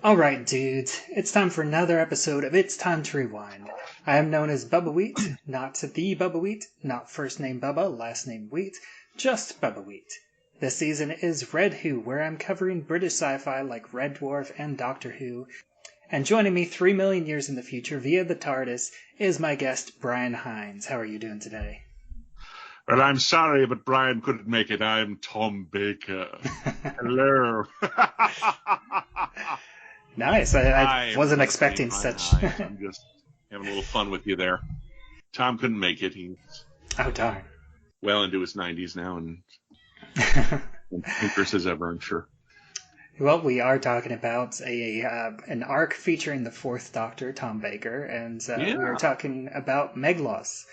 Alright, dudes, it's time for another episode of It's Time to Rewind. I am known as Bubbawheat, not the Bubbawheat, not first name Bubba, last name Wheat, just Bubbawheat. This season is Red Who, where I'm covering British sci-fi like Red Dwarf and Doctor Who. And joining me 3 million years in the future via the TARDIS is my guest, Brian Heinz. How are you doing today? Well, I'm sorry, but Brian couldn't make it. I'm Tom Baker. Hello. Nice. I wasn't expecting such. I'm just having a little fun with you there. Tom couldn't make it. He's Oh, darn. well into his 90s now and dangerous as ever, I'm sure. Well, we are talking about an arc featuring the Fourth Doctor, Tom Baker, and we are talking about Meglos,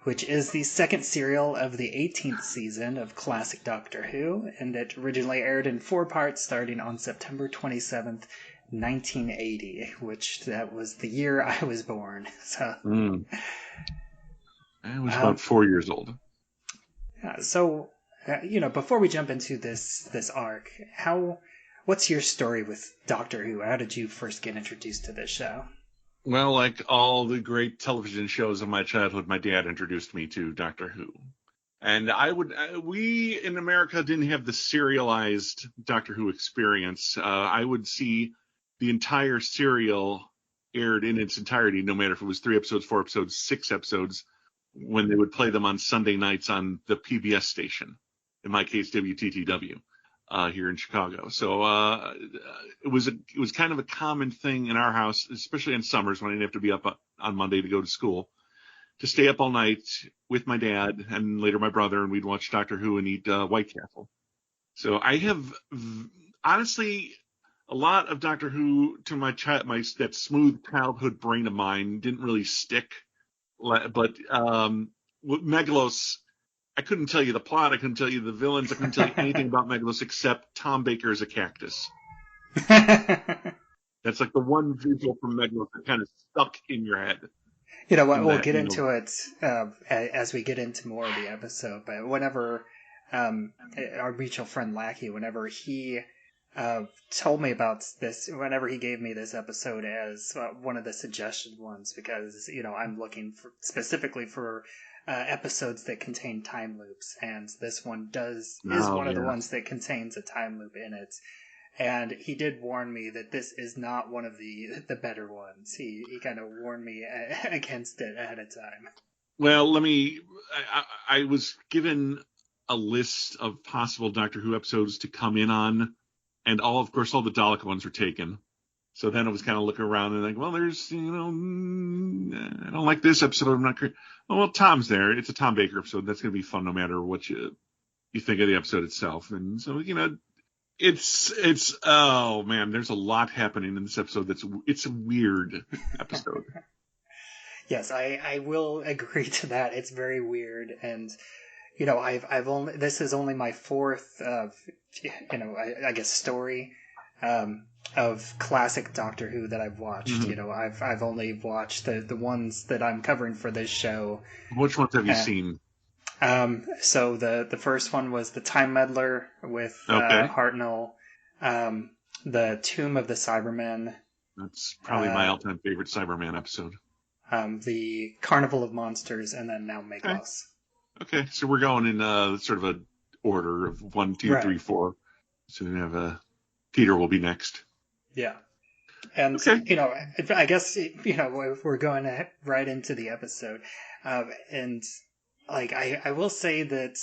which is the second serial of the 18th season of classic Doctor Who, and it originally aired in 4 parts starting on September 27th, 1980, which that was the year I was born. So, I was about 4 years old. So, before we jump into this arc, what's your story with Doctor Who? How did you first get introduced to this show? Well, like all the great television shows of my childhood, my dad introduced me to Doctor Who. And we in America didn't have the serialized Doctor Who experience. I would see the entire serial aired in its entirety, no matter if it was 3 episodes, 4 episodes, 6 episodes, when they would play them on Sunday nights on the PBS station, in my case, WTTW. Here in Chicago. So it was kind of a common thing in our house, especially in summers when I didn't have to be up on Monday to go to school, to stay up all night with my dad and later my brother, and we'd watch Doctor Who and eat White Castle. So I have, honestly, a lot of Doctor Who to that smooth childhood brain of mine didn't really stick. But with Meglos, I couldn't tell you the plot. I couldn't tell you the villains. I couldn't tell you anything about Meglos except Tom Baker is a cactus. That's like the one visual from Meglos that kind of stuck in your head. You know what? We'll get into it as we get into more of the episode. But whenever our mutual friend Lackey, whenever he told me about this, whenever he gave me this episode as one of the suggested ones, because I'm looking specifically for episodes that contain time loops, and this one is one of the ones that contains a time loop in it. And he did warn me that this is not one of the better ones. He kind of warned me against it ahead of time. Well, I was given a list of possible Doctor Who episodes to come in on, and of course all the Dalek ones were taken. So then I was kind of looking around and like, well, there's, I don't like this episode. I'm not crazy. Oh, well, Tom's there. It's a Tom Baker episode. That's going to be fun no matter what you think of the episode itself. And so, it's oh man, there's a lot happening in this episode. It's a weird episode. Yes, I will agree to that. It's very weird. And, this is only my 4th I guess story of classic Doctor Who that I've watched. Mm-hmm. I've only watched the ones that I'm covering for this show. Which ones have you seen? So the first one was the Time Meddler with Hartnell. The Tomb of the Cybermen. That's probably my all-time favorite Cyberman episode. The Carnival of Monsters, and then now Meglos. Okay, so we're going in sort of a order of 1, 2, 3, 4. So we have Peter will be next. Yeah. And, I guess, we're going right into the episode. And, I will say that,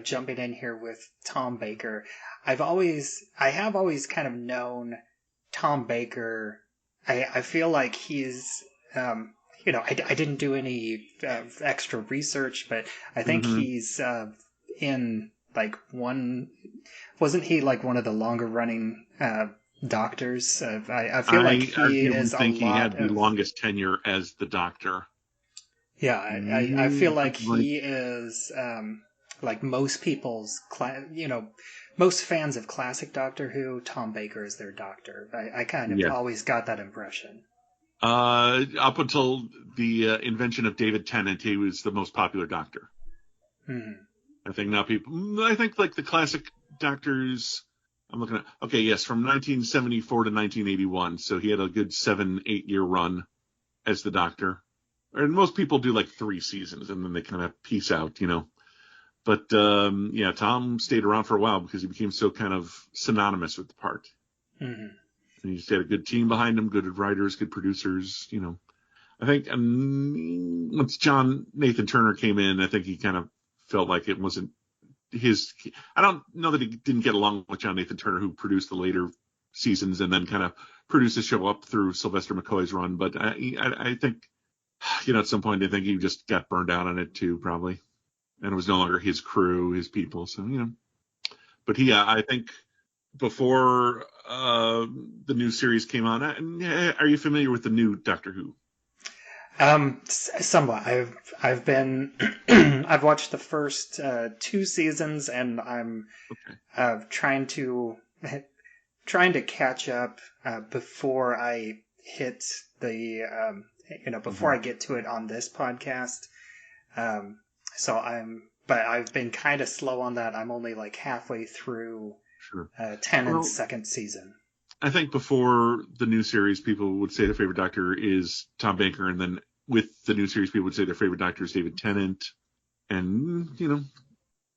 jumping in here with Tom Baker, I have always kind of known Tom Baker. I feel like he's, I didn't do any extra research, but I think he's in, wasn't he like one of the longer running doctors? I feel like he is think he had the longest tenure as the Doctor. Yeah, I feel like he is like most people's most fans of classic Doctor Who. Tom Baker is their Doctor. I kind of always got that impression. Up until the invention of David Tennant, he was the most popular Doctor. Mm-hmm. I think now like the classic Doctors I'm looking at, okay, yes, from 1974 to 1981. So he had a good 7-8 year run as the Doctor. And most people do like 3 seasons and then they kind of peace out, But yeah, Tom stayed around for a while because he became so kind of synonymous with the part. Mm-hmm. And he just had a good team behind him, good writers, good producers, I think once Nathan Turner came in, I think he kind of felt like it wasn't his. I don't know that he didn't get along with Nathan Turner, who produced the later seasons and then kind of produced the show up through Sylvester McCoy's run. But I think, at some point, I think he just got burned out on it too, probably. And it was no longer his crew, his people. So, but I think before the new series came on, are you familiar with the new Doctor Who? Somewhat. I've been I've watched the first 2 seasons, and I'm trying to catch up before I hit the before I get to it on this podcast. But I've been kind of slow on that. I'm only like halfway through 10 and second season. I think before the new series, people would say their favorite Doctor is Tom Baker, and then with the new series, people would say their favorite Doctor is David Tennant. And,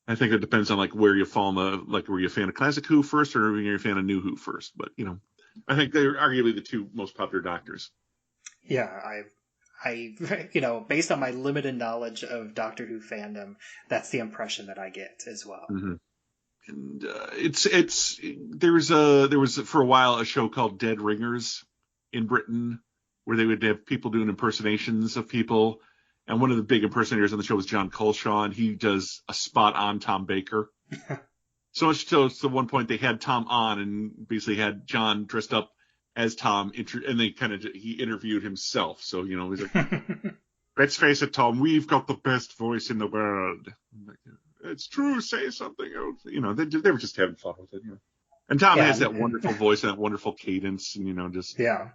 I think it depends on like where you fall in were you a fan of classic Who first, or were you a fan of new Who first? But, I think they're arguably the 2 most popular Doctors. Yeah, I based on my limited knowledge of Doctor Who fandom, that's the impression that I get as well. Mm-hmm. And there was for a while a show called Dead Ringers in Britain where they would have people doing impersonations of people, and one of the big impersonators on the show was John Colshaw, and he does a spot on Tom Baker. So much so, at one point they had Tom on and basically had John dressed up as Tom, and he interviewed himself. So he's like, "Let's face it, Tom, we've got the best voice in the world." It's true. Say something else. They were just having fun with it. And Tom has that wonderful voice and that wonderful cadence, and just yeah.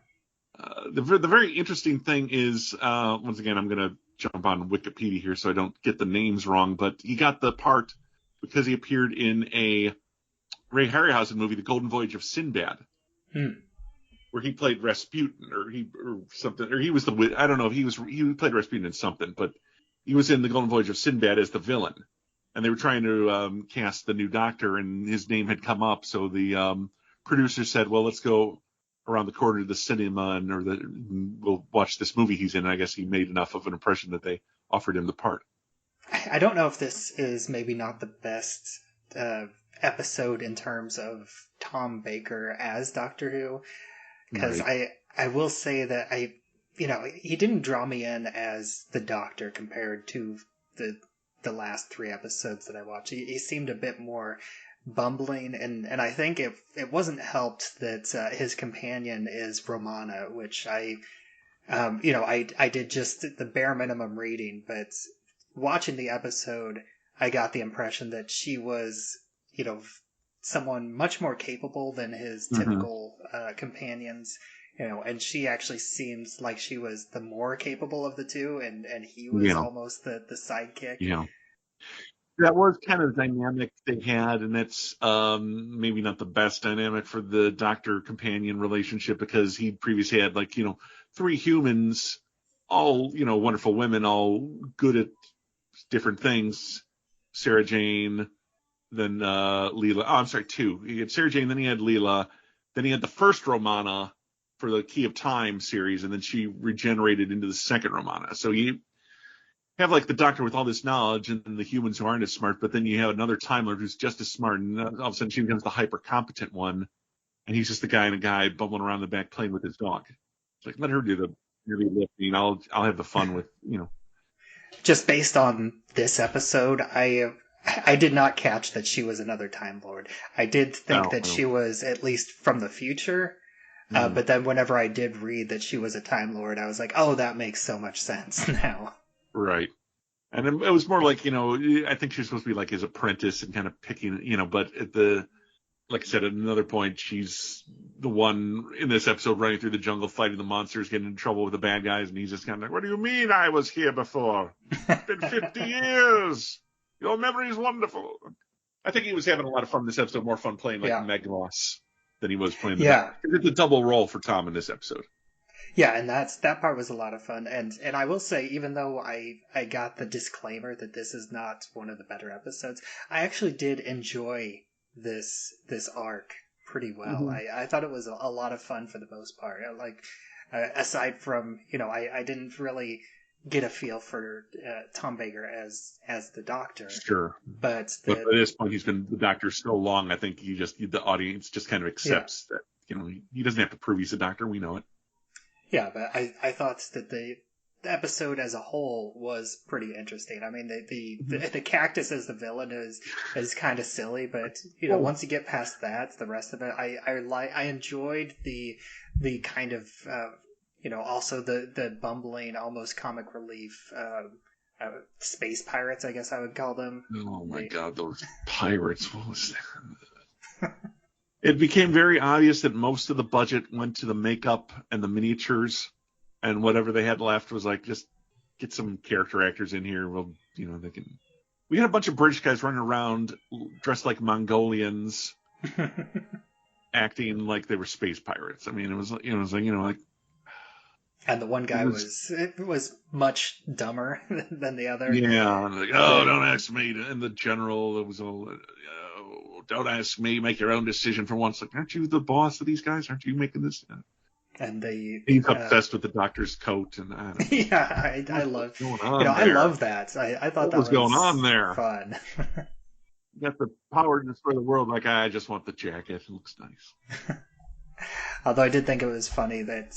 The very interesting thing is, once again, I'm going to jump on Wikipedia here so I don't get the names wrong, but he got the part because he appeared in a Ray Harryhausen movie, The Golden Voyage of Sinbad, where he played Rasputin or something, or he was I don't know if he played Rasputin in something, but he was in The Golden Voyage of Sinbad as the villain. And they were trying to cast the new Doctor, and his name had come up. So the producer said, "Well, let's go around the corner to the cinema, we'll watch this movie he's in." And I guess he made enough of an impression that they offered him the part. I don't know if this is maybe not the best episode in terms of Tom Baker as Doctor Who, because right. I will say that he didn't draw me in as the Doctor compared to the last 3 episodes that I watched. He seemed a bit more bumbling, and I think it wasn't helped that his companion is Romana, which I did just the bare minimum reading, but watching the episode, I got the impression that she was, someone much more capable than his typical companions. And she actually seems like she was the more capable of the 2, and he was almost the sidekick. Yeah. That was kind of the dynamic they had, and that's maybe not the best dynamic for the Doctor-companion relationship, because he previously had 3 humans, all, wonderful women, all good at different things. Sarah Jane, then Leela. Oh, I'm sorry, 2. He had Sarah Jane, then he had Leela, then he had the first Romana for the Key of Time series, and then she regenerated into the second Romana. So you have the Doctor with all this knowledge and the humans who aren't as smart, but then you have another Time Lord who's just as smart, and all of a sudden she becomes the hyper competent one, and he's just the guy in a guy bumbling around the back playing with his dog. It's let her do the heavy lifting. I'll have the fun with Just based on this episode, I did not catch that she was another Time Lord. I did think that she was at least from the future. But then whenever I did read that she was a Time Lord, I was like, oh, that makes so much sense now. Right. And it was more like, I think she was supposed to be his apprentice and kind of picking, but like I said, at another point, she's the one in this episode running through the jungle, fighting the monsters, getting in trouble with the bad guys. And he's just kind of what do you mean I was here before? It's been 50 years. Your memory is wonderful. I think he was having a lot of fun this episode, more fun playing like Meglos than he was playing the Yeah. It's a double role for Tom in this episode. Yeah, and that part was a lot of fun. And I will say, even though I got the disclaimer that this is not one of the better episodes, I actually did enjoy this arc pretty well. Mm-hmm. I thought it was a lot of fun for the most part. Like, aside from, I didn't really get a feel for Tom Baker as the Doctor. Sure. But at this point, he's been the Doctor so long, I think the audience just kind of accepts that, he doesn't have to prove he's a Doctor. We know it. Yeah, but I thought that the episode as a whole was pretty interesting. I mean, the cactus as the villain is kind of silly, but once you get past that, the rest of it, I enjoyed the kind of also the bumbling, almost comic relief space pirates, I guess I would call them. Oh my God, those pirates! What was that? It became very obvious that most of the budget went to the makeup and the miniatures, and whatever they had left was like, just get some character actors in here. Well, they can. We had a bunch of British guys running around dressed like Mongolians, acting like they were space pirates. I mean, it was like. And the one guy was much dumber than the other. Yeah, like, don't ask me. And the general was all, don't ask me. Make your own decision for once. Like, aren't you the boss of these guys? Aren't you making this? And he's obsessed with the Doctor's coat, and I don't know. Yeah, I love. I love that. I thought that was going on there. Fun. You got the power to destroy the world. Like, I just want the jacket. It looks nice. Although I did think it was funny that.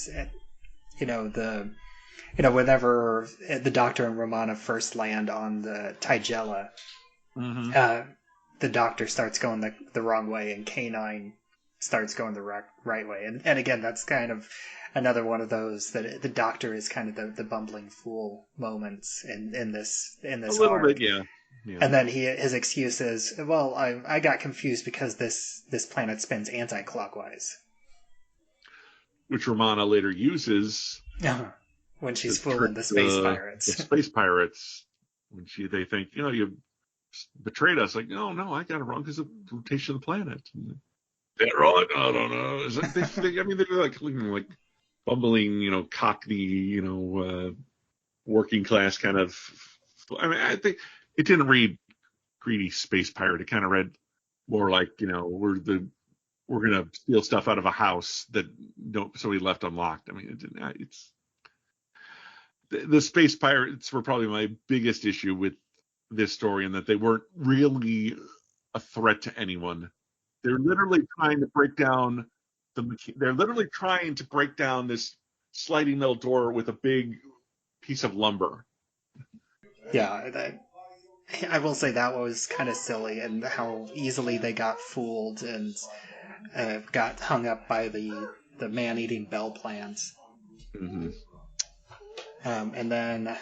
Whenever the Doctor and Romana first land on the Tigella, the Doctor starts going the wrong way, and K9 starts going the right way. And again, that's kind of another one of those that the Doctor is kind of the bumbling fool moments in this a little arc. bit, yeah. And then his excuse is, well, I got confused because this planet spins anti-clockwise. Which Romana later uses when she's fooling the space pirates. The space pirates, when they think, you betrayed us. Like, no, I got it wrong because of the rotation of the planet. They're wrong. I don't know. They're like bumbling, cockney, working class kind of. I mean, I think it didn't read greedy space pirate. It kind of read more like, we're going to steal stuff out of a house that somebody left unlocked. I mean, the space pirates were probably my biggest issue with this story, in that they weren't really a threat to anyone. They're literally trying to break down this sliding metal door with a big piece of lumber. Yeah, I will say that was kind of silly, and how easily they got fooled and got hung up by the man-eating bell plants. Mm-hmm. And then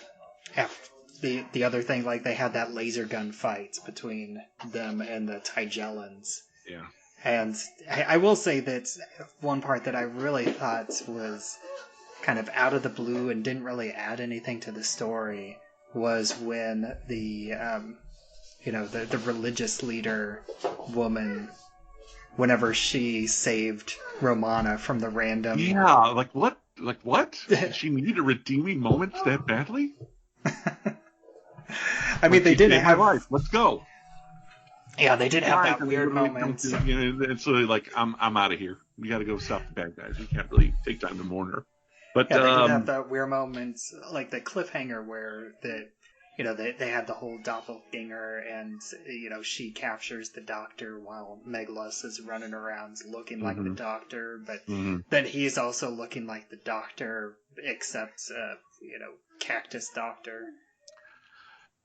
the other thing, like, they had that laser gun fight between them and the Tigellans. Yeah. And I will say that one part that I really thought was kind of out of the blue and didn't really add anything to the story was when the religious leader woman, whenever she saved Romana from the random... Yeah, like what? Did she need a redeeming moment that badly? I mean, they did have... my life. Let's go. Yeah, they did have that weird moment. It's really like, I'm out of here. We got to go stop the bad guys. We can't really take time to mourn her. But yeah, they did have that weird moment, like the cliffhanger where they had the whole doppelganger, and she captures the Doctor while Meglos is running around looking like the Doctor, but then he's also looking like the Doctor, except Cactus Doctor.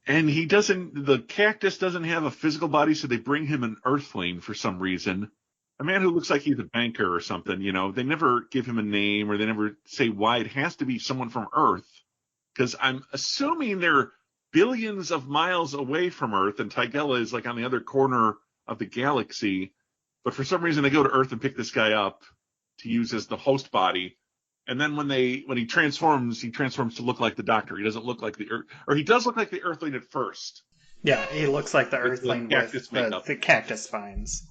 And the cactus doesn't have a physical body, so they bring him an Earthling for some reason. A man who looks like he's a banker or something, They never give him a name, or they never say why. It has to be someone from Earth, because I'm assuming they're billions of miles away from Earth, and Tigella is like on the other corner of the galaxy. But for some reason, they go to Earth and pick this guy up to use as the host body. And then when he transforms to look like the Doctor. He doesn't look like the Earth, or he does look like the Earthling at first. Yeah, he looks like the Earthling with the cactus vines.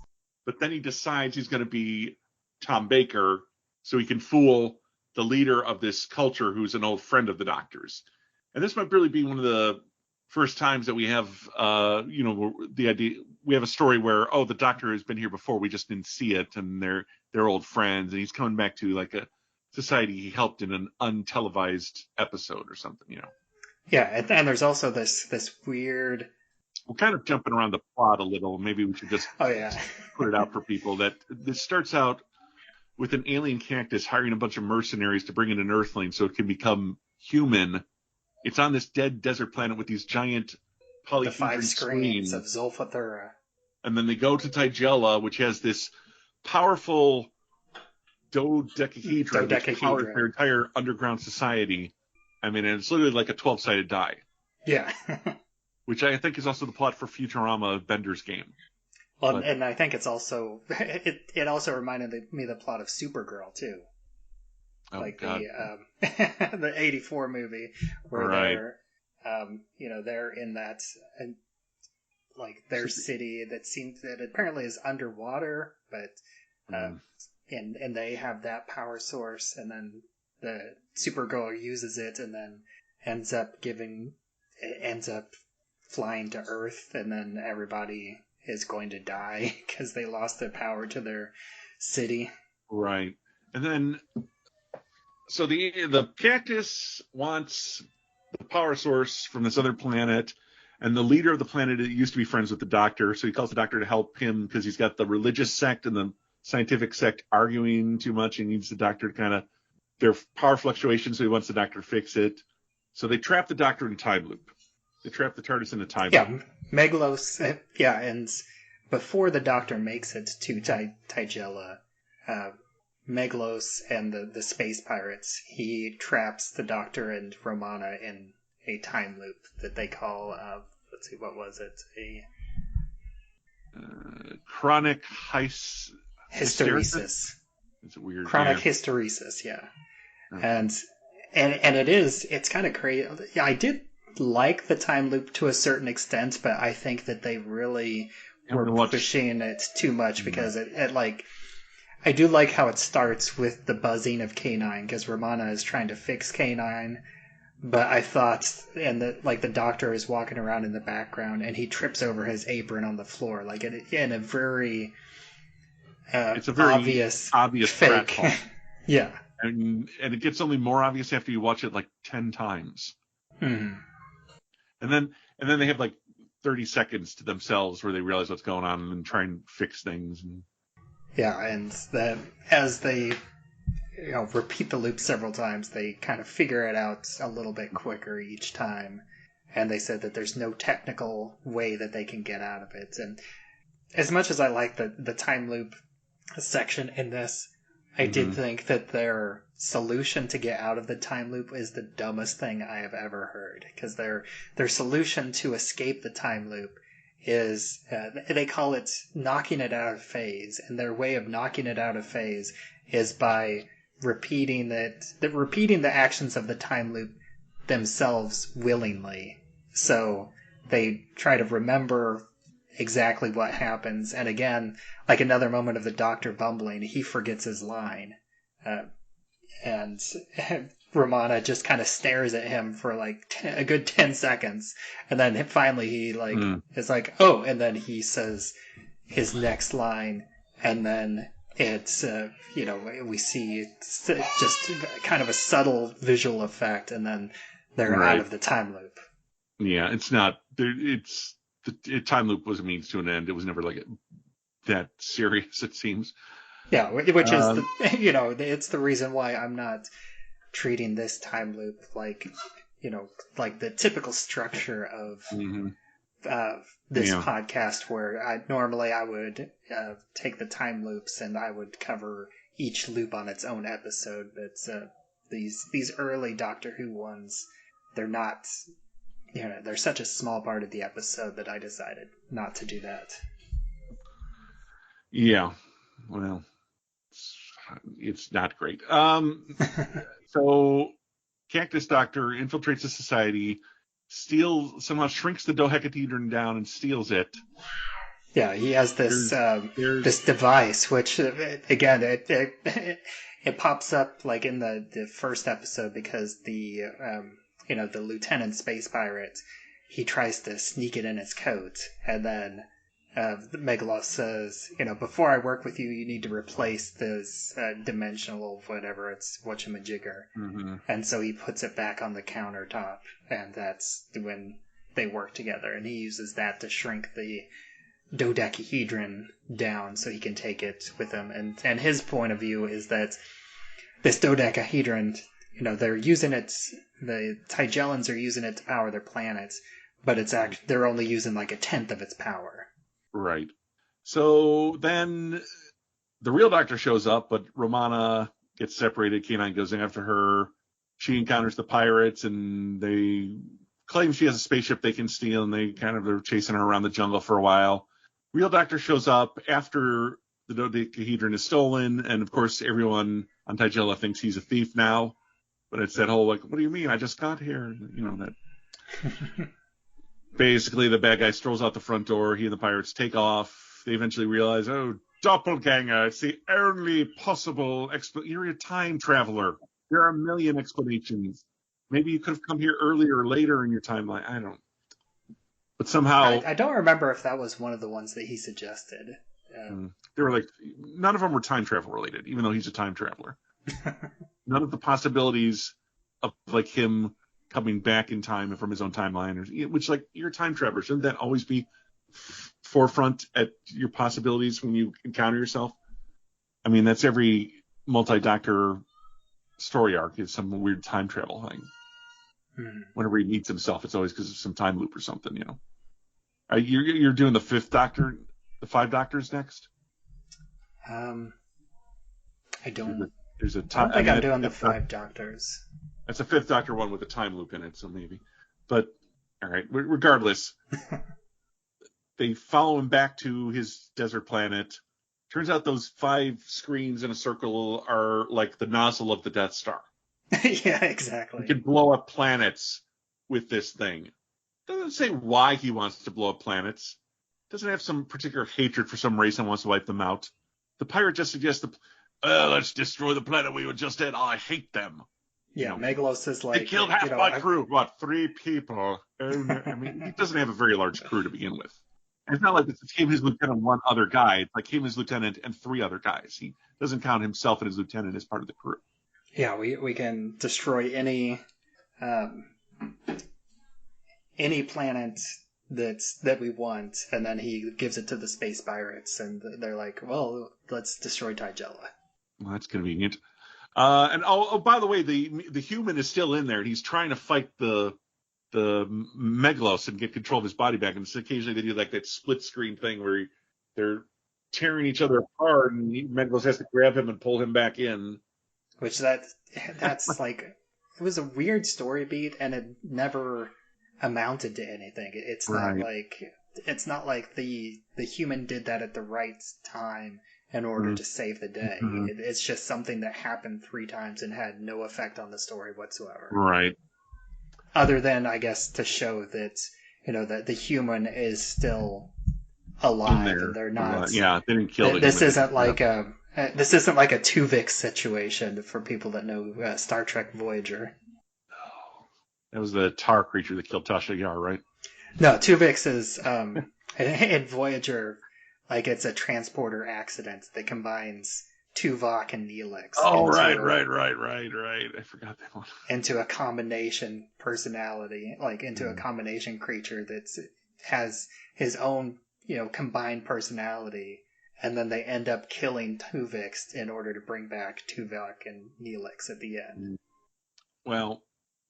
But then he decides he's going to be Tom Baker so he can fool the leader of this culture who's an old friend of the Doctor's. And this might really be one of the first times that we have, the idea, we have a story where, the Doctor has been here before, we just didn't see it, and they're old friends, and he's coming back to like a society he helped in an untelevised episode or something, Yeah, and there's also this weird... We're kind of jumping around the plot a little. Maybe we should just put it out for people that this starts out with an alien cactus hiring a bunch of mercenaries to bring in an Earthling so it can become human. It's on this dead desert planet with these giant polyhedron the 5 screens of Zulfathura. And then they go to Tigella, which has this powerful dodecahedron which powers their entire underground society. I mean, and it's literally like a 12-sided die. Yeah. Which I think is also the plot for Futurama Bender's game. Well, and I think it's also it also reminded me of the plot of Supergirl too. God. The 84 movie where they're in that their city that apparently is underwater, but and they have that power source, and then the Supergirl uses it and then ends up flying to Earth, and then everybody is going to die because they lost their power to their city. Right. And then, so the cactus wants the power source from this other planet, and the leader of the planet used to be friends with the Doctor, so he calls the Doctor to help him because he's got the religious sect and the scientific sect arguing too much, and needs the Doctor to kind of, their power fluctuations, so he wants the Doctor to fix it. So they trap the Doctor in a time loop. They trap the TARDIS in a time loop. Yeah, Meglos, and before the Doctor makes it to Tigella, Meglos and the space pirates, he traps the Doctor and Romana in a time loop that they call, let's see, what was it? Chronic hysteresis. It's a weird chronic hysteresis, yeah. And it's kind of crazy. I did like the time loop to a certain extent, but I think that they really were pushing it too much, because I do like how it starts with the buzzing of K9, because Romana is trying to fix K9, but I thought, the Doctor is walking around in the background and he trips over his apron on the floor, in a very it's a very obvious fake. Yeah. And it gets only more obvious after you watch it 10 times. Mm-hmm. And then they have 30 seconds to themselves where they realize what's going on and try and fix things. Yeah, and then as they repeat the loop several times, they kind of figure it out a little bit quicker each time. And they said that there's no technical way that they can get out of it. And as much as I like the time loop section in this, I did think that their solution to get out of the time loop is the dumbest thing I have ever heard. Because their solution to escape the time loop is, they call it knocking it out of phase. And their way of knocking it out of phase is by repeating the actions of the time loop themselves willingly. So they try to remember exactly what happens, and again, another moment of the Doctor bumbling, he forgets his line, and Romana just kind of stares at him for a good 10 seconds, and then finally he is oh, and then he says his next line, and then it's we see just kind of a subtle visual effect, and then they're out of the time loop. Yeah, it's not. It's the time loop was a means to an end. It was never that serious, it seems. Yeah, which is it's the reason why I'm not treating this time loop like the typical structure of this podcast, where I would take the time loops and I would cover each loop on its own episode. But these early Doctor Who ones, they're not. They're such a small part of the episode that I decided not to do that. Yeah, well, it's not great. So, Cactus Doctor infiltrates the society, somehow shrinks the dodecahedron down and steals it. Yeah, he has this this device, which again it pops up like in the first episode because the the lieutenant space pirate, he tries to sneak it in his coat, and then Meglos says, before I work with you, you need to replace this dimensional whatever it's whatchamajigger, and so he puts it back on the countertop, and that's when they work together, and he uses that to shrink the dodecahedron down so he can take it with him. And his point of view is that this dodecahedron, they're using it, the Tigellans are using it to power their planets, but they're only using like 1/10 of its power. Right. So then the real Doctor shows up, but Romana gets separated. K9 goes in after her. She encounters the pirates, and they claim she has a spaceship they can steal, and they kind of are chasing her around the jungle for a while. Real Doctor shows up after the dodecahedron is stolen, and of course everyone on Tigella thinks he's a thief now. But it's that whole, like, what do you mean? I just got here. That. Basically, the bad guy strolls out the front door. He and the pirates take off. They eventually realize, oh, doppelganger. It's the only possible You're a time traveler. There are a million explanations. Maybe you could have come here earlier or later in your timeline. I don't. But somehow... I don't remember if that was one of the ones that he suggested. They were like, none of them were time travel related, even though he's a time traveler. None of the possibilities of like him coming back in time from his own timeline, which, like, you're a time traveler. Shouldn't that always be forefront at your possibilities when you encounter yourself? I mean, that's every multi-Doctor story arc is some weird time travel thing. Whenever he meets himself, it's always because of some time loop or something, You're doing the 5th Doctor, the 5 Doctors next? I don't. There's a time. I don't think I'm doing the 5 Doctors. That's a 5th Doctor one with a time loop in it, so maybe. But all right, regardless, they follow him back to his desert planet. Turns out those 5 screens in a circle are like the nozzle of the Death Star. Yeah, exactly. He can blow up planets with this thing. Doesn't say why he wants to blow up planets. Doesn't have some particular hatred for some race and wants to wipe them out. The pirate just suggests, let's destroy the planet we were just at. I hate them. Yeah, Meglos is like... They killed half my crew. What, 3 people? I mean, he doesn't have a very large crew to begin with. And it's not like it's him, his lieutenant, one other guy. It's like him, his lieutenant, and 3 other guys. He doesn't count himself and his lieutenant as part of the crew. Yeah, we can destroy any planet that we want, and then he gives it to the space pirates, and they're like, well, let's destroy Tigella. Well, that's convenient. And by the way, the human is still in there, and he's trying to fight the Meglos and get control of his body back. And occasionally they do like that split screen thing where they're tearing each other apart, and Meglos has to grab him and pull him back in. Which that's like, it was a weird story beat, and it never amounted to anything. It's not like the human did that at the right time in order to save the day. It's just something that happened 3 times and had no effect on the story whatsoever. Right. Other than, I guess, to show that that the human is still alive and they're not. They didn't kill this isn't like a. This isn't like a Tuvix situation for people that know Star Trek Voyager. That was the tar creature that killed Tasha Yar, right? No, Tuvix is in Voyager, like it's a transporter accident that combines Tuvok and Neelix. Oh, right. I forgot that one. Into a combination personality, like into a combination creature that has his own, combined personality. And then they end up killing Tuvix in order to bring back Tuvok and Neelix at the end. Well,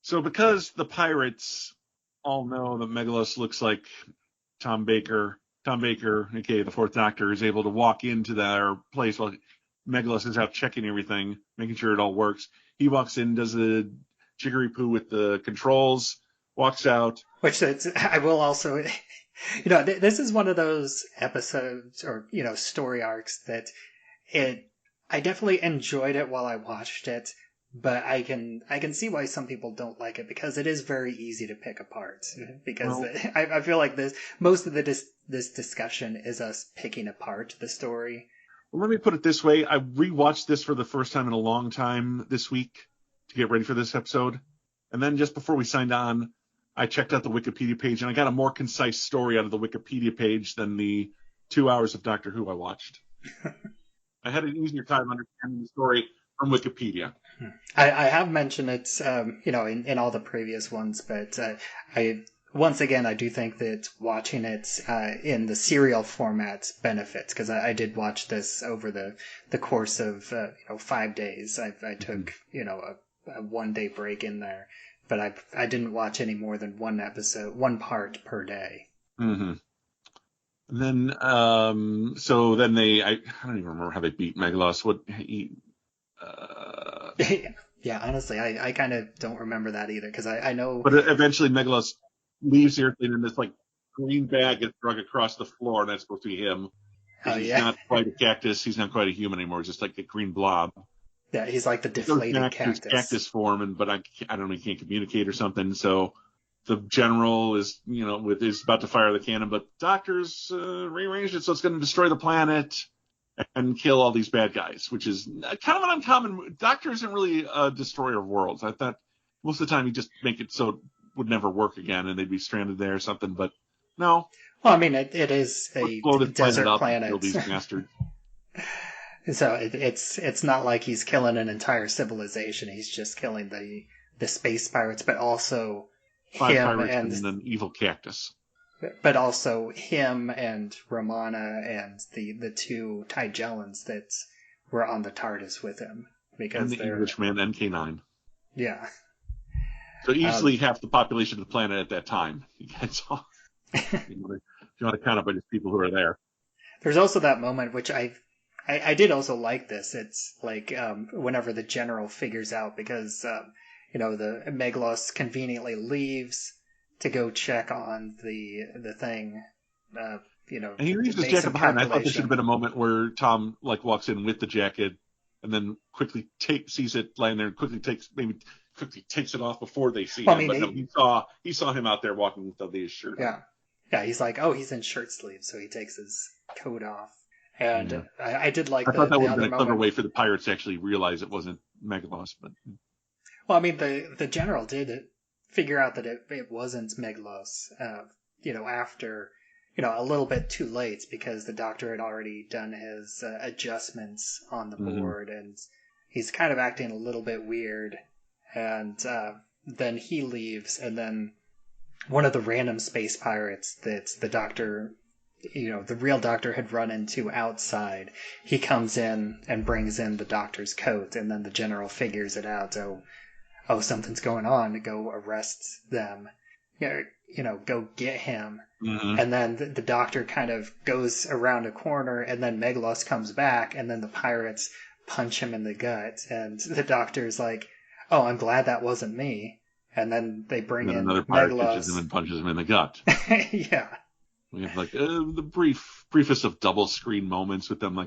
so because the pirates all know that Meglos looks like Tom Baker, aka the 4th Doctor, is able to walk into their place while Meglos is out checking everything, making sure it all works. He walks in, does a jiggery poo with the controls, walks out. Which I will also... this is one of those episodes or, story arcs that I definitely enjoyed it while I watched it, but I can see why some people don't like it because it is very easy to pick apart. Because I feel like most of this discussion is us picking apart the story. Well, let me put it this way. I rewatched this for the first time in a long time this week to get ready for this episode. And then just before we signed on, I checked out the Wikipedia page, and I got a more concise story out of the Wikipedia page than the 2 hours of Doctor Who I watched. I had an easier time understanding the story from Wikipedia. I have mentioned it, in all the previous ones, but once again, I do think that watching it in the serial format benefits, because I did watch this over the course of 5 days. I took a 1 day break in there, but I didn't watch any more than one part per day. Mm-hmm. And then so then I don't even remember how they beat Meglos. Yeah, honestly, I kind of don't remember that either because I know. But eventually Meglos leaves the Earthling, and this like green bag gets drug across the floor, and that's supposed to be him. He's not quite a cactus. He's not quite a human anymore. He's just like a green blob. Yeah, he's like the deflated cactus. Cactus form, but I don't know, he can't communicate or something. So the general is is about to fire the cannon, but Doctor's rearranged it so it's going to destroy the planet and kill all these bad guys, which is kind of an uncommon. Doctor isn't really a destroyer of worlds. I thought most of the time he'd just make it so it would never work again and they'd be stranded there or something, but no. Well, I mean, it is a desert planet. Kill these bastards. So it's not like he's killing an entire civilization. He's just killing the space pirates, but also 5 him pirates and an evil cactus. But also him and Romana and the 2 Tigellans that were on the TARDIS with him. Because and the Englishman, NK9. Yeah. So easily half the population of the planet at that time. If you want to count up by just people who are there. There's also that moment, which I did also like this. It's like whenever the general figures out, because the Meglos conveniently leaves to go check on the thing. And he leaves his jacket behind. I thought there should have been a moment where Tom walks in with the jacket and then quickly sees it lying there and quickly takes it off before they see him. But no, he saw him out there walking with his shirt on. Yeah, he's like, oh, he's in shirt sleeves, so he takes his coat off. And I did like. I thought that would have been a clever way for the pirates to actually realize it wasn't Meglos, but. Well, I mean, the general did figure out that it wasn't Meglos, after, a little bit too late because the Doctor had already done his adjustments on the board, and he's kind of acting a little bit weird, and then he leaves, and then one of the random space pirates that the Doctor, the real Doctor had run into outside, he comes in and brings in the Doctor's coat, and then the general figures it out, oh, something's going on, to go arrest them, go get him. Mm-hmm. And then the Doctor kind of goes around a corner, and then Meglos comes back, and then the pirates punch him in the gut, and the Doctor's like, oh, I'm glad that wasn't me. And then they bring in another pirate Meglos. Catches him and punches him in the gut. Yeah. We have like the briefest of double screen moments with them. All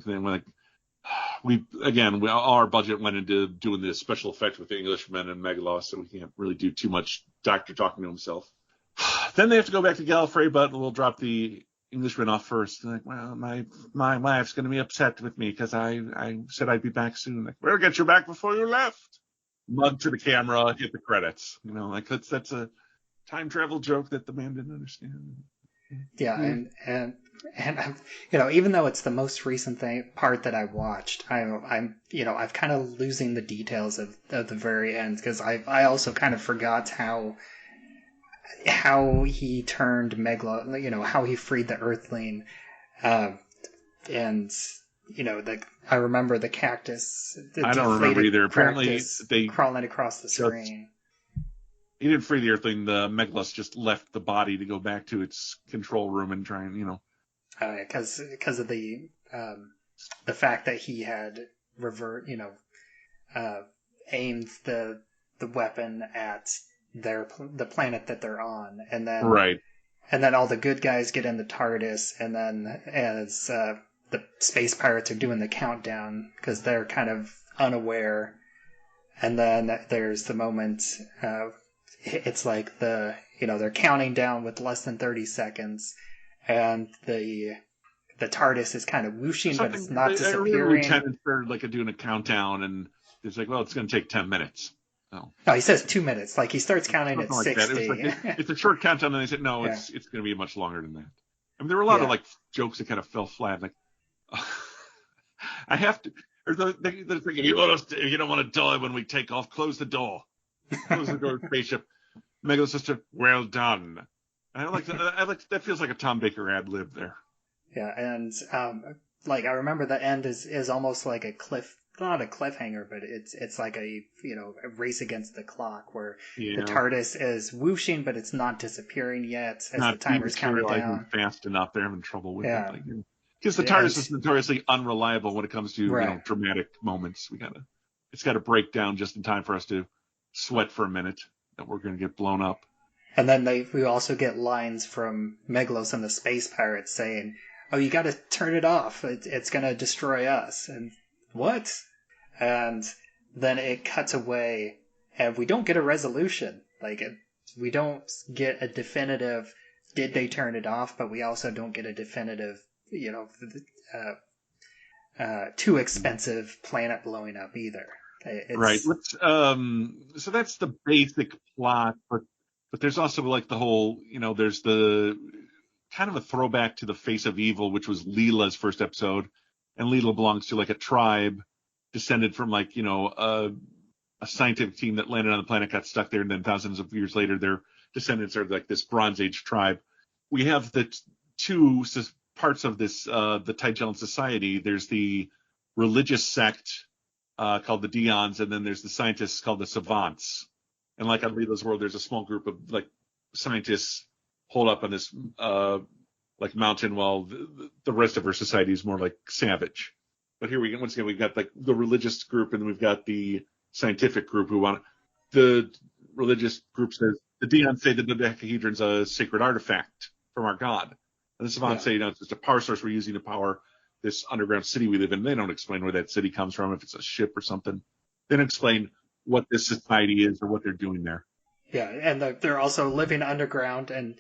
our budget went into doing the special effects with the Englishmen and Meglos, so we can't really do too much Doctor talking to himself. Then they have to go back to Gallifrey, but we'll drop the Englishman off first. Like, well, my wife's going to be upset with me because I said I'd be back soon. Like, we'll get you back before you left. Mug to the camera, hit the credits. That's a time travel joke that the man didn't understand. Yeah, and even though it's the most recent part that I watched, I'm kind of losing the details of the very end, because I also kind of forgot how he turned Meglos, how he freed the Earthling, and I remember the cactus. I don't remember either. Apparently, they crawling across the screen. He didn't free the Earthling. The Meglos just left the body to go back to its control room and try and, because of the fact that he had aimed the weapon at the planet that they're on, and then right, and then all the good guys get in the TARDIS, and then as the space pirates are doing the countdown because they're kind of unaware. And then there's the moment, it's like they're counting down with less than 30 seconds, and the TARDIS is kind of whooshing, but it's not disappearing. Lieutenant started like doing a countdown, and it's like, well, it's going to take 10 minutes. No, he says 2 minutes. Like he starts counting at 60. It's a short countdown, and they said, no, it's going to be much longer than that. I mean, there were a lot of like jokes that kind of fell flat. Like, I have to. Or they're thinking, you don't want to die when we take off. Close the door. Close the door of the spaceship. Meglos says, well done. And I like that. Feels like a Tom Baker ad lib there. Yeah, and like I remember the end is almost like a not a cliffhanger, but it's like a race against the clock where the TARDIS is whooshing, but it's not disappearing yet as the timer's counting down. Fast enough, they're having trouble with it. Because the TARDIS is notoriously unreliable when it comes to dramatic moments. It's got to break down just in time for us to sweat for a minute that we're going to get blown up. And then we also get lines from Meglos and the space pirates saying, "Oh, you got to turn it off. It's going to destroy us." And what? And then it cuts away, and we don't get a resolution. Like we don't get a definitive. Did they turn it off? But we also don't get a definitive. Too expensive planet blowing up either. Right. So that's the basic plot, but there's also like the whole, there's the kind of a throwback to the Face of Evil, which was Leela's first episode, and Leela belongs to like a tribe descended from like, a scientific team that landed on the planet, got stuck there, and then thousands of years later, their descendants are like this Bronze Age tribe. We have the two parts of this, the Tigellan society. There's the religious sect called the Deons, and then there's the scientists called the Savants. And like on Leela's world, there's a small group of like scientists holed up on this like mountain, while the rest of her society is more like savage. But here once again we've got like the religious group, and then we've got the scientific group who want the religious group says the Deons say that the dodecahedron's a sacred artifact from our god. And the Savants say, it's just a power source we're using to power this underground city we live in. They don't explain where that city comes from, if it's a ship or something. They don't explain what this society is or what they're doing there. Yeah, and they're also living underground, and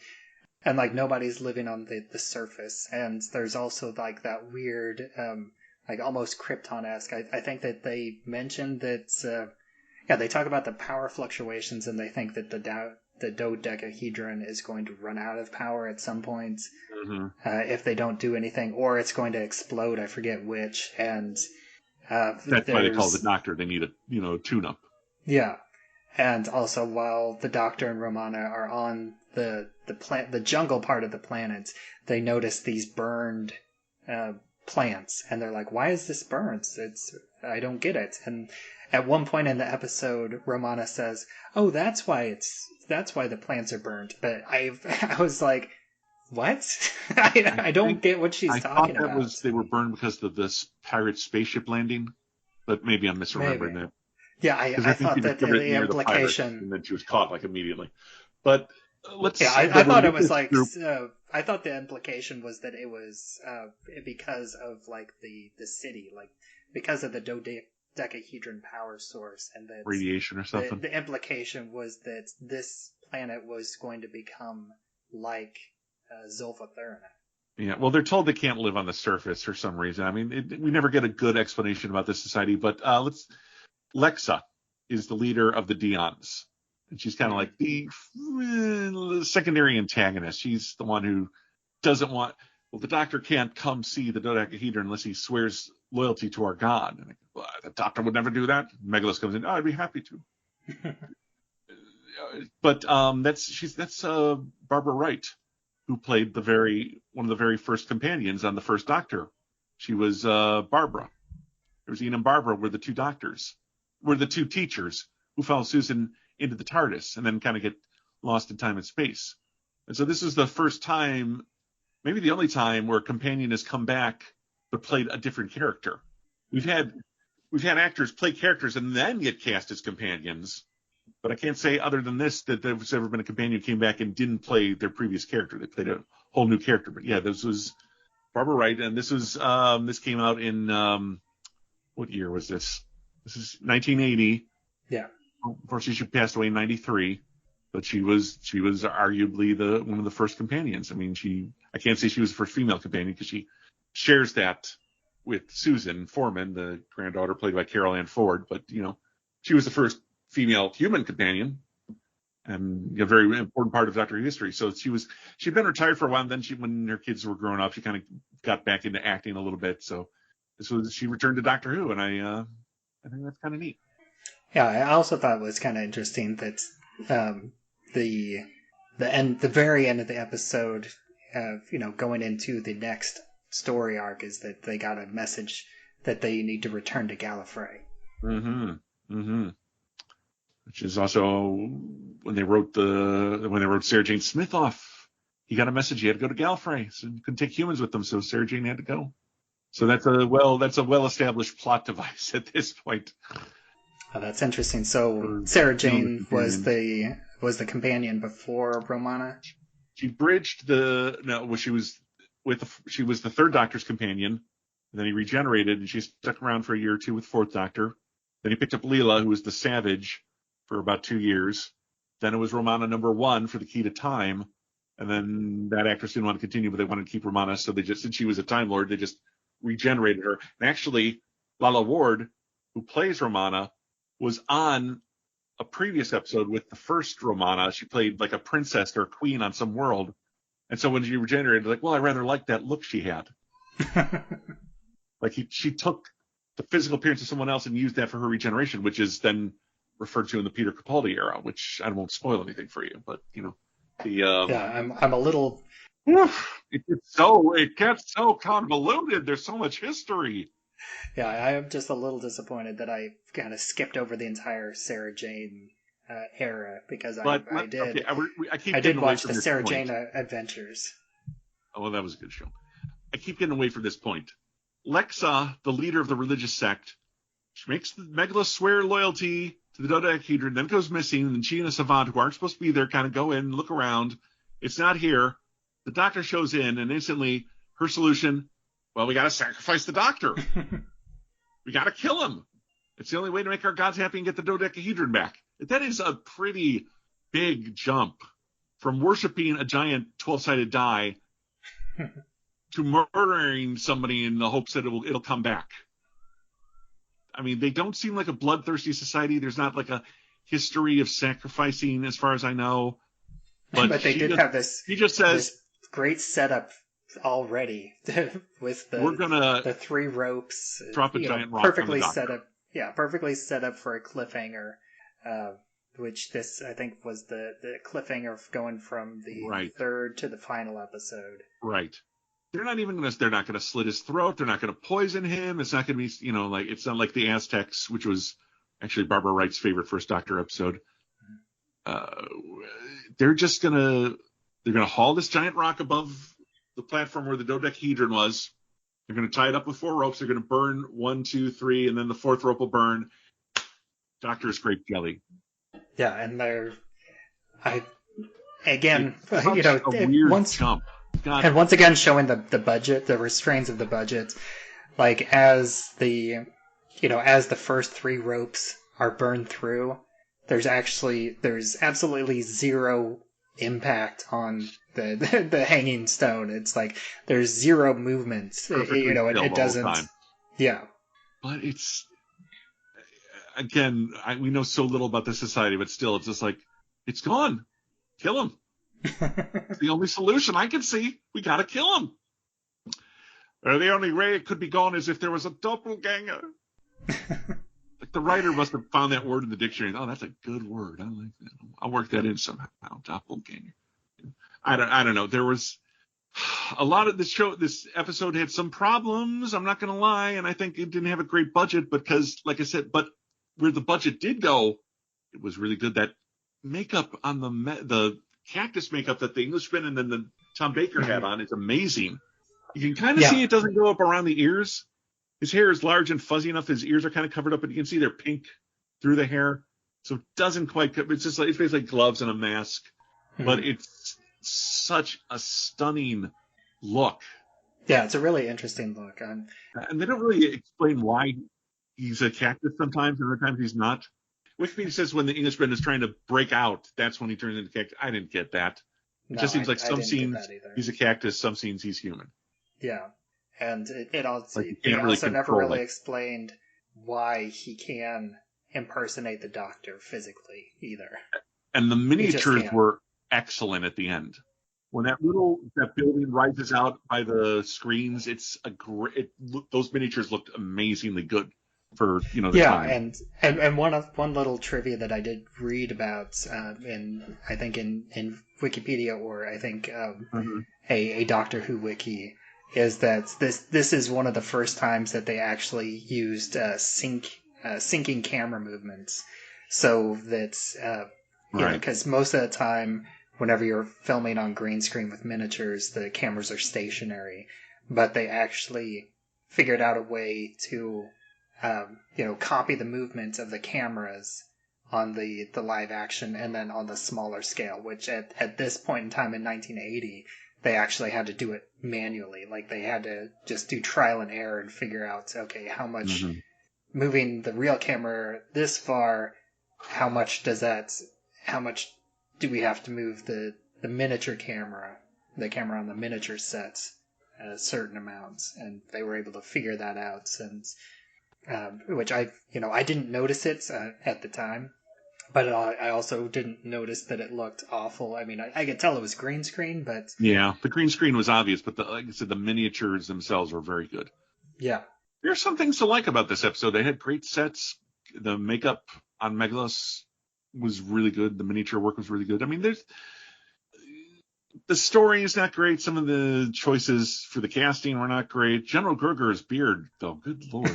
like nobody's living on the surface. And there's also like that weird, like almost Krypton-esque. I think that they mentioned that, they talk about the power fluctuations, and they think that the dodecahedron is going to run out of power at some point if they don't do anything, or it's going to explode. I forget which. And that's why they call the doctor. They need a tune-up. Yeah, and also while the Doctor and Romana are on the jungle part of the planet, they notice these burned plants, and they're like, "Why is this burned? I don't get it." And at one point in the episode, Romana says, "Oh, that's why the plants are burnt." But I was like, "What?" I don't get what she's talking about. I thought they were burned because of this pirate spaceship landing, but maybe I'm misremembering that. Yeah, I thought that the implication, and then she was caught like immediately. But let's. Yeah, I thought it was like. I thought the implication was that it was because of like the city, like because of the dodecahedron power source, and that radiation or something. The implication was that this planet was going to become like Zolfa Thurna. Yeah, well, they're told they can't live on the surface for some reason. I mean, we never get a good explanation about this society, but Lexa is the leader of the Deons, and she's kind of like the secondary antagonist. She's the one who doesn't want. Well, the Doctor can't come see the dodecahedron unless he swears loyalty to our god. And the Doctor would never do that. Meglos comes in. Oh, I'd be happy to. But that's Barbara Wright, who played one of the very first companions on the first Doctor. She was Barbara. There was Ian and Barbara were the two doctors, were the two teachers who follow Susan into the TARDIS and then kind of get lost in time and space. And so this is the first time, maybe the only time, where a companion has come back but played a different character. We've had actors play characters and then get cast as companions, but I can't say other than this that there's ever been a companion who came back and didn't play their previous character. They played a whole new character. But yeah, this was Barbara Wright, and this came out in what year was this? This is 1980. Yeah. Unfortunately, she passed away in '93, but she was arguably one of the first companions. I mean, I can't say she was the first female companion because she shares that with Susan Foreman, the granddaughter played by Carol Ann Ford, but she was the first female human companion and a very important part of Doctor Who history. So she'd been retired for a while, and then when her kids were growing up, she kind of got back into acting a little bit. So she returned to Doctor Who, and I think that's kind of neat. Yeah, I also thought it was kind of interesting that the very end of the episode, going into the next story arc, is that they got a message that they need to return to Gallifrey. Mm-hmm. Mm-hmm. Which is also when they wrote Sarah Jane Smith off, he got a message he had to go to Gallifrey, so he couldn't take humans with them, so Sarah Jane had to go. So that's a well-established plot device at this point. Oh, that's interesting. So Sarah Jane was the companion before Romana. She bridged she was the third Doctor's companion, and then he regenerated, and she stuck around for a year or two with fourth Doctor. Then he picked up Leela, who was the Savage, for about 2 years. Then it was Romana number 1 for the Key to Time, and then that actress didn't want to continue, but they wanted to keep Romana, so since she was a Time Lord, they just regenerated her. And actually, Lalla Ward, who plays Romana, was on a previous episode with the first Romana. She played like a princess or a queen on some world. And so when she regenerated, like, well, I rather liked that look she had. Like she took the physical appearance of someone else and used that for her regeneration, which is then referred to in the Peter Capaldi era, which I won't spoil anything for you, but I'm a little. It gets so convoluted. There's so much history. Yeah, I am just a little disappointed that I kind of skipped over the entire Sarah Jane era because I did watch the Sarah Jane Adventures. Oh, well, that was a good show. I keep getting away from this point. Lexa, the leader of the religious sect, she makes the Meglos swear loyalty to the dodecahedron, then goes missing, and she and a savant who aren't supposed to be there kind of go in, look around. It's not here. The Doctor shows in, and instantly her solution, well, we got to sacrifice the Doctor. We got to kill him. It's the only way to make our gods happy and get the dodecahedron back. That is a pretty big jump from worshiping a giant 12-sided die to murdering somebody in the hopes that it'll come back. I mean, they don't seem like a bloodthirsty society. There's not like a history of sacrificing, as far as I know. But they did have this. He just says this great setup already with the 3 ropes. Drop a giant rock perfectly on the set up. Yeah, perfectly set up for a cliffhanger. Which this I think was the cliffhanger going from the third to the final episode. Right. They're not going to slit his throat. They're not going to poison him. It's not going to be, it's not like the Aztecs, which was actually Barbara Wright's favorite first Doctor episode. They're going to haul this giant rock above the platform where the dodecahedron was. They're going to tie it up with 4 ropes. They're going to burn 1, 2, 3, and then the 4th rope will burn. Doctor's grape jelly. Yeah, and jump. God. And once again, showing the budget, the restraints of the budget, like as the first 3 ropes are burned through, there's absolutely zero impact on the hanging stone. It's like there's zero movement. It doesn't. Yeah. But it's again, we know so little about this society, but still, it's just like it's gone. Kill him. It's the only solution I can see. We got to kill him. The only way it could be gone is if there was a doppelganger. Like the writer must have found that word in the dictionary. Oh, that's a good word. I like that. I'll work that in somehow. Doppelganger. I don't know. There was a lot of this episode had some problems. I'm not going to lie. And I think it didn't have a great budget because, like I said, but where the budget did go, it was really good. That makeup on the cactus makeup that the Englishman and then the Tom Baker had on is amazing. You can kind of see it doesn't go up around the ears. His hair is large and fuzzy enough. His ears are kind of covered up, but you can see they're pink through the hair. So it doesn't quite, it's just like, it's basically like gloves and a mask, but it's such a stunning look. Yeah, it's a really interesting look. And they don't really explain why he's a cactus sometimes, and other times he's not. Wikipedia says when the Englishman is trying to break out, that's when he turns into cactus. I didn't get that. It No, just seems like I some didn't get scenes that either. he's a cactus, some scenes he's human. Yeah, and it also Like, you they can't really also never control really it. explained why he can impersonate the Doctor physically either. And the He just miniatures can't. were excellent at the end. When that building rises out by the screens, it's a great. Those miniatures looked amazingly good for the Yeah, time. and one little trivia that I did read about I think in Wikipedia, or I think a Doctor Who wiki, is that this is one of the first times that they actually used syncing camera movements, so that because most of the time whenever you're filming on green screen with miniatures, the cameras are stationary, but they actually figured out a way to copy the movements of the cameras on the live action and then on the smaller scale, which at this point in time in 1980, they actually had to do it manually. Like they had to just do trial and error and figure out, okay, how much moving the real camera this far, how much do we have to move the miniature camera, the camera on the miniature sets at a certain amounts, and they were able to figure that out. And which I didn't notice it at the time, but I also didn't notice that it looked awful. I mean, I could tell it was green screen, but Yeah, the green screen was obvious, but like I said, the miniatures themselves were very good. Yeah. There's some things to like about this episode. They had great sets. The makeup on Meglos was really good. The miniature work was really good. I mean, the story is not great. Some of the choices for the casting were not great. General Gerger's beard, though, good lord.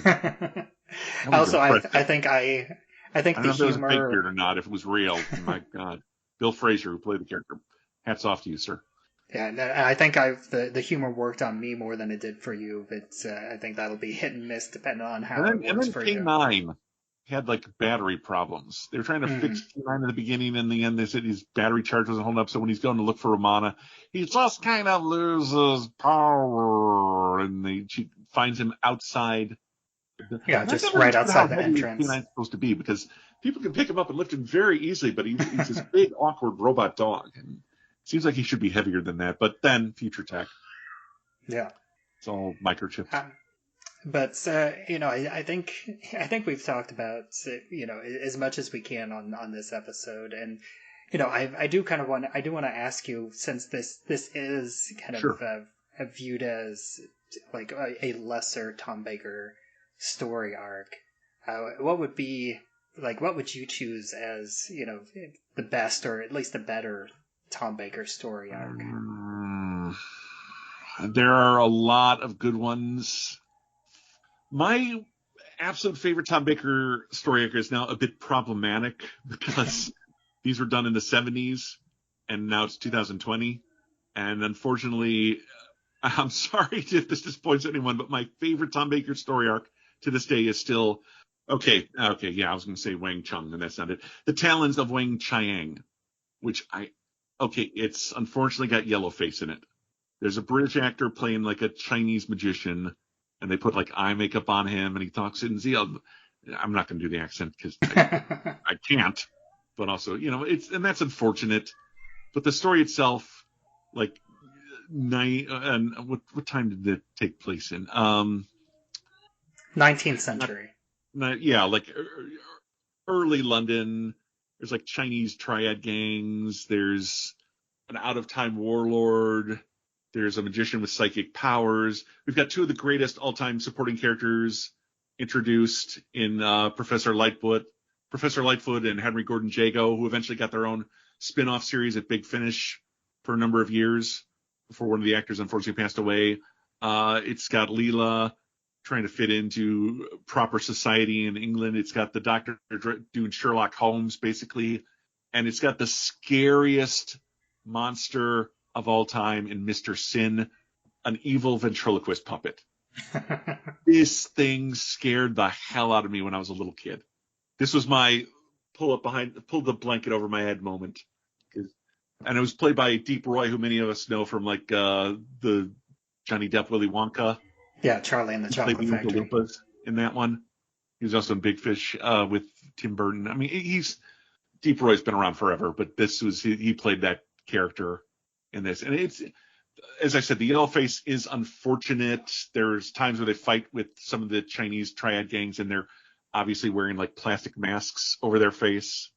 Also, I think I don't know the if it was a fake humor. beard or not. If it was real, my God, Bill Fraser, who played the character. Hats off to you, sir. Yeah, and I think the humor worked on me more than it did for you. But I think that'll be hit and miss depending on how it works for you. K9 had like battery problems. They were trying to fix K9 at the beginning. In the end, they said his battery charge wasn't holding up. So when he's going to look for Romana, he just kind of loses power, and she finds him outside. Yeah, just right outside the entrance. K9's supposed to be, because people can pick him up and lift him very easily, but he's this big, awkward robot dog. And it seems like he should be heavier than that. But then future tech. Yeah. It's all microchipped. But I think we've talked about as much as we can on this episode, and I do want to ask you, since this is kind of viewed as like a lesser Tom Baker story arc, what would you choose as the best, or at least the better Tom Baker story arc? There are a lot of good ones. My absolute favorite Tom Baker story arc is now a bit problematic, because these were done in the 70s and now it's 2020. And unfortunately, I'm sorry if this disappoints anyone, but my favorite Tom Baker story arc to this day is still, okay, yeah, I was going to say Wang Chung, and that's not it. The Talons of Wang Chiang, which it's unfortunately got yellowface in it. There's a British actor playing like a Chinese magician, and they put like eye makeup on him, and he talks in ZL. I'm not going to do the accent because I can't, but also, and that's unfortunate. But the story itself, like, and what time did it take place in? 19th century. Like early London. There's like Chinese triad gangs. There's an out-of-time warlord. There's a magician with psychic powers. We've got two of the greatest all-time supporting characters introduced in Professor Lightfoot and Henry Gordon Jago, who eventually got their own spin-off series at Big Finish for a number of years before one of the actors unfortunately passed away. It's got Leela trying to fit into proper society in England. It's got the Doctor doing Sherlock Holmes, basically. And it's got the scariest monster of all time in Mr. Sin, an evil ventriloquist puppet. This thing scared the hell out of me when I was a little kid. This was my pull the blanket over my head moment. And it was played by Deep Roy, who many of us know from like the Johnny Depp Willy Wonka. Yeah, Charlie and the Chocolate Factory. In that one. He was also in Big Fish with Tim Burton. I mean, Deep Roy's been around forever, but he played that character in this. And it's, as I said, the yellow face is unfortunate. There's times where they fight with some of the Chinese triad gangs, and they're obviously wearing like plastic masks over their face.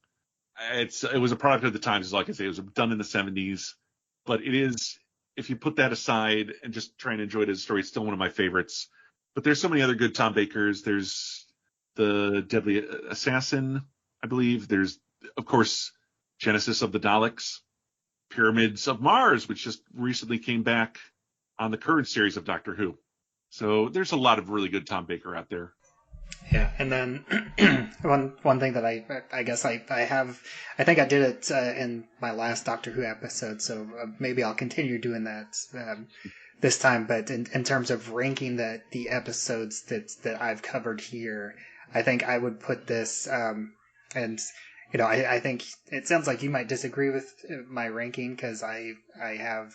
It was a product of the times, like I say, it was done in the 70s. But it is, if you put that aside and just try and enjoy it as a story, it's still one of my favorites. But there's so many other good Tom Bakers. There's The Deadly Assassin, I believe. There's, of course, Genesis of the Daleks, Pyramids of Mars, which just recently came back on the current series of Doctor Who. So there's a lot of really good Tom Baker out there. Yeah, and then one thing that I guess I think I did it in my last Doctor Who episode, so maybe I'll continue doing that this time. But in terms of ranking the episodes that I've covered here, I think I would put this, and I think it sounds like you might disagree with my ranking, because I have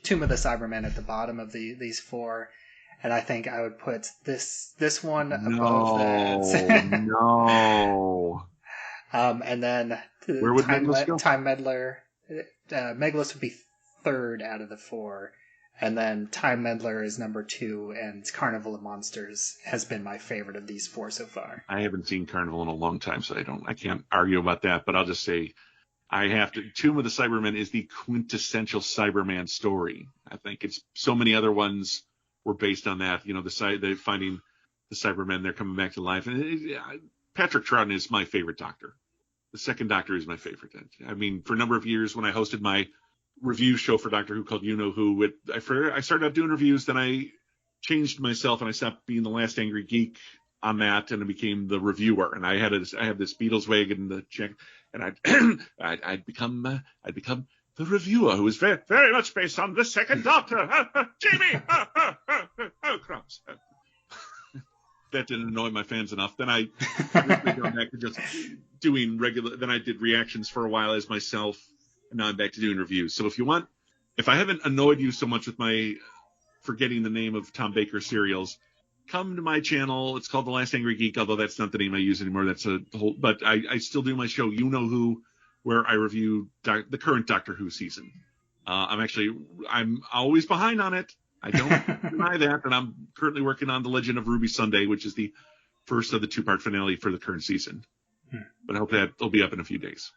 Tomb of the Cybermen at the bottom of these four. And I think I would put this one above that. No. And then where would Meglos go? Time Meddler. Meglos would be third out of the four. And then Time Meddler is number 2, and Carnival of Monsters has been my favorite of these four so far. I haven't seen Carnival in a long time, so I can't argue about that. But I'll just say I have to. Tomb of the Cybermen is the quintessential Cyberman story. I think it's so many other ones were based on that. They're finding the Cybermen, they're coming back to life. And Patrick Troughton is my favorite Doctor. The second Doctor is my favorite. I mean, for a number of years when I hosted my review show for Doctor Who called You Know Who, I started out doing reviews, then I changed myself and I stopped being the last angry geek on that, and I became the reviewer. And I had this Beatles wagon, the check, and I'd become the reviewer, who is very, very much based on the second Doctor. Jamie! Oh, crumbs. That didn't annoy my fans enough. Then I went back to just doing then I did reactions for a while as myself, and now I'm back to doing reviews. So if I haven't annoyed you so much with my forgetting the name of Tom Baker serials, come to my channel. It's called The Last Angry Geek, although that's not the name I use anymore. That's but I still do my show, You Know Who, where I review the current Doctor Who season. I'm always behind on it. I don't deny that, and I'm currently working on The Legend of Ruby Sunday, which is the first of the 2-part finale for the current season. But I hope that it'll be up in a few days.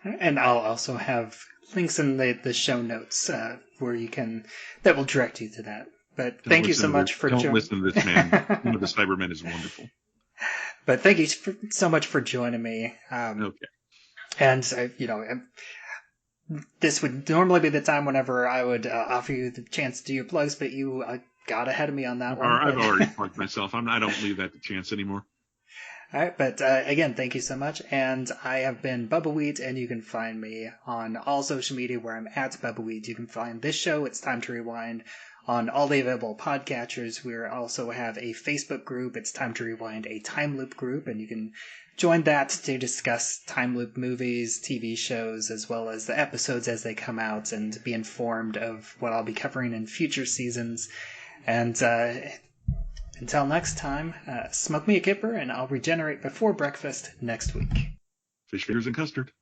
And I'll also have links in the show notes that will direct you to that. But thank you so much for joining. Don't listen to this man. The Cybermen is wonderful. But thank you so much for joining me. Okay. And, this would normally be the time whenever I would offer you the chance to do your plugs, but you got ahead of me on that one. I've already plugged myself. I don't leave that to chance anymore. All right, but again, thank you so much. And I have been Bubbawheat, and you can find me on all social media where I'm at Bubbawheat. You can find this show, It's Time to Rewind, on all the available podcatchers. We also have a Facebook group, It's Time to Rewind, a time loop group, and you can join that to discuss time loop movies, TV shows, as well as the episodes as they come out, and be informed of what I'll be covering in future seasons. And until next time, smoke me a kipper, and I'll regenerate before breakfast next week. Fish fingers and custard.